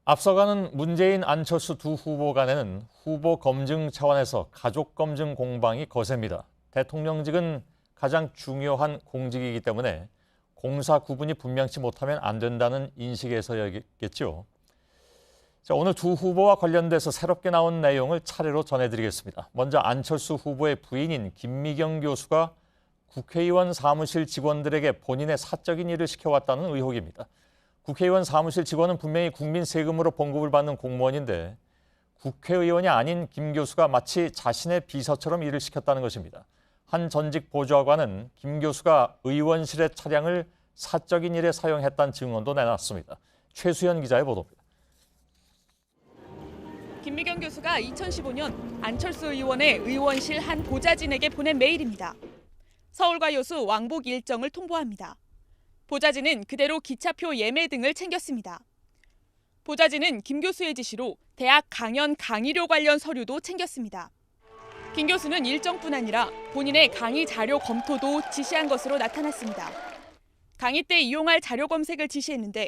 앞서가는 문재인, 안철수 두 후보 간에는 후보 검증 차원에서 가족 검증 공방이 거셉니다. 대통령직은 가장 중요한 공직이기 때문에 공사 구분이 분명치 못하면 안 된다는 인식에서였겠죠. 오늘 두 후보와 관련돼서 새롭게 나온 내용을 차례로 전해드리겠습니다. 먼저 안철수 후보의 부인인 김미경 교수가 국회의원 사무실 직원들에게 본인의 사적인 일을 시켜왔다는 의혹입니다. 국회의원 사무실 직원은 분명히 국민 세금으로 봉급을 받는 공무원인데 국회의원이 아닌 김 교수가 마치 자신의 비서처럼 일을 시켰다는 것입니다. 한 전직 보좌관은 김 교수가 의원실의 차량을 사적인 일에 사용했다는 증언도 내놨습니다. 최수연 기자의 보도입니다. 김미경 교수가 2015년 안철수 의원의 의원실 한 보좌진에게 보낸 메일입니다. 서울과 여수 왕복 일정을 통보합니다. 보좌진은 그대로 기차표 예매 등을 챙겼습니다. 보좌진은 김 교수의 지시로 대학 강연 강의료 관련 서류도 챙겼습니다. 김 교수는 일정뿐 아니라 본인의 강의 자료 검토도 지시한 것으로 나타났습니다. 강의 때 이용할 자료 검색을 지시했는데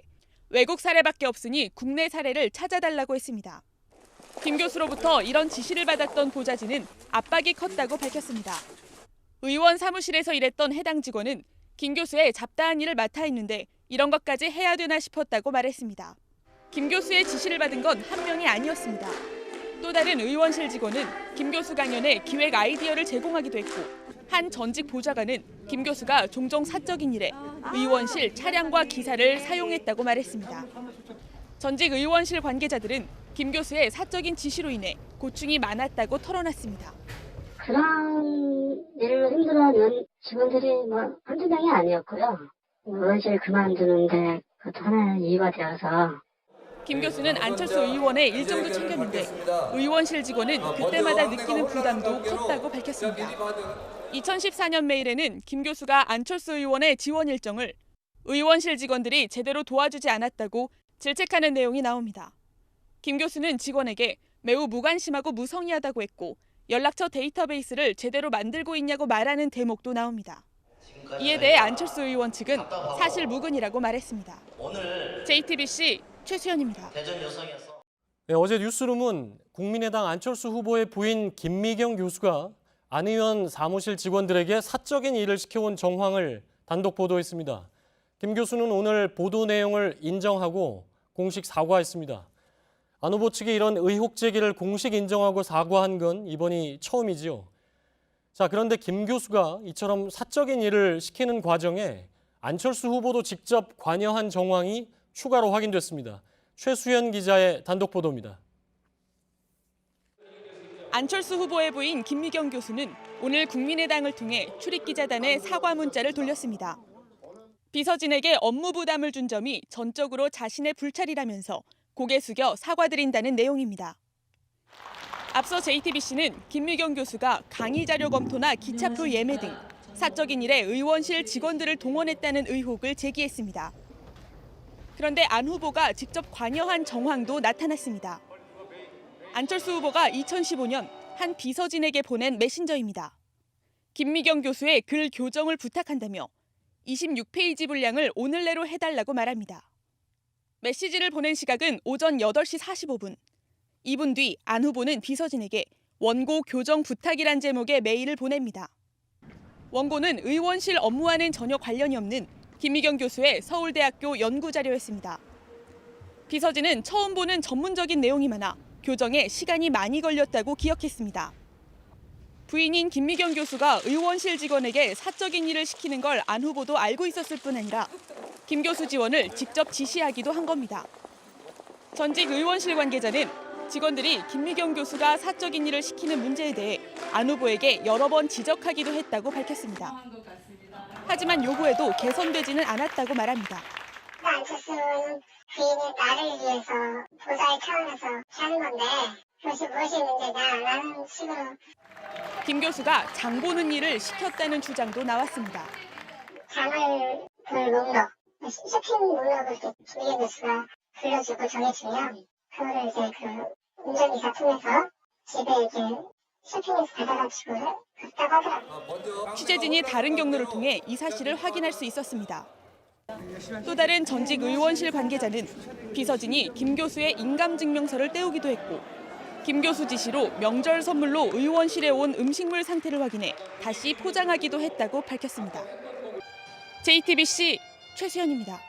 외국 사례밖에 없으니 국내 사례를 찾아달라고 했습니다. 김 교수로부터 이런 지시를 받았던 보좌진은 압박이 컸다고 밝혔습니다. 의원 사무실에서 일했던 해당 직원은 김 교수의 잡다한 일을 맡아 있는데 이런 것까지 해야 되나 싶었다고 말했습니다. 김 교수의 지시를 받은 건 한 명이 아니었습니다. 또 다른 의원실 직원은 김 교수 강연에 기획 아이디어를 제공하기도 했고 한 전직 보좌관은 김 교수가 종종 사적인 일에 의원실 차량과 기사를 사용했다고 말했습니다. 전직 의원실 관계자들은 김 교수의 사적인 지시로 인해 고충이 많았다고 털어놨습니다. 그런 일로 힘들어하는 직원들이 한두 명이 아니었고요. 의원실 그만두는데 그것도 하나의 이유가 되어서. 김 교수는 안철수 의원의 일정도 챙겼는데 의원실 직원은 그때마다 느끼는 부담도 컸다고 밝혔습니다. 2014년 메일에는 김 교수가 안철수 의원의 지원 일정을 의원실 직원들이 제대로 도와주지 않았다고 질책하는 내용이 나옵니다. 김 교수는 직원에게 매우 무관심하고 무성의하다고 했고 연락처 데이터베이스를 제대로 만들고 있냐고 말하는 대목도 나옵니다. 이에 대해 안철수 의원 측은 사실 무근이라고 말했습니다. JTBC 최수연입니다. 네, 어제 뉴스룸은 국민의당 안철수 후보의 부인 김미경 교수가 안 의원 사무실 직원들에게 사적인 일을 시켜온 정황을 단독 보도했습니다. 김 교수는 오늘 보도 내용을 인정하고 공식 사과했습니다. 안 후보 측이 이런 의혹 제기를 공식 인정하고 사과한 건 이번이 처음이지요. 그런데 김 교수가 이처럼 사적인 일을 시키는 과정에 안철수 후보도 직접 관여한 정황이 추가로 확인됐습니다. 최수연 기자의 단독 보도입니다. 안철수 후보의 부인 김미경 교수는 오늘 국민의당을 통해 출입기자단에 사과 문자를 돌렸습니다. 비서진에게 업무 부담을 준 점이 전적으로 자신의 불찰이라면서 고개 숙여 사과드린다는 내용입니다. 앞서 JTBC는 김미경 교수가 강의 자료 검토나 기차표 예매 등 사적인 일에 의원실 직원들을 동원했다는 의혹을 제기했습니다. 그런데 안 후보가 직접 관여한 정황도 나타났습니다. 안철수 후보가 2015년 한 비서진에게 보낸 메신저입니다. 김미경 교수의 글 교정을 부탁한다며 26페이지 분량을 오늘 내로 해달라고 말합니다. 메시지를 보낸 시각은 오전 8시 45분. 2분 뒤 안 후보는 비서진에게 원고 교정 부탁이란 제목의 메일을 보냅니다. 원고는 의원실 업무와는 전혀 관련이 없는 김미경 교수의 서울대학교 연구자료였습니다. 비서진은 처음 보는 전문적인 내용이 많아 교정에 시간이 많이 걸렸다고 기억했습니다. 부인인 김미경 교수가 의원실 직원에게 사적인 일을 시키는 걸 안 후보도 알고 있었을 뿐 아니라 김 교수 지원을 직접 지시하기도 한 겁니다. 전직 의원실 관계자는 직원들이 김미경 교수가 사적인 일을 시키는 문제에 대해 안 후보에게 여러 번 지적하기도 했다고 밝혔습니다. 하지만 요구에도 개선되지는 않았다고 말합니다. 안철수는 부인이 나를 위해서 보좌의 차원에서 하는 건데 그것이 무엇이 문제냐라는 식으로. 김 교수가 장 보는 일을 시켰다는 주장도 나왔습니다. 장을 볼 목록, 쇼핑 목록을 이렇게 김미경 교수가 불러주고 정해주면 그거를 이제 운전기사 통해서 집에 이렇게 쇼핑해서 받아가지고 갔다고 하더라고요. 취재진이 다른 경로를 통해 이 사실을 확인할 수 있었습니다. 또 다른 전직 의원실 관계자는 비서진이 김 교수의 인감증명서를 떼우기도 했고 김 교수 지시로 명절 선물로 의원실에 온 음식물 상태를 확인해 다시 포장하기도 했다고 밝혔습니다. JTBC 최수연입니다.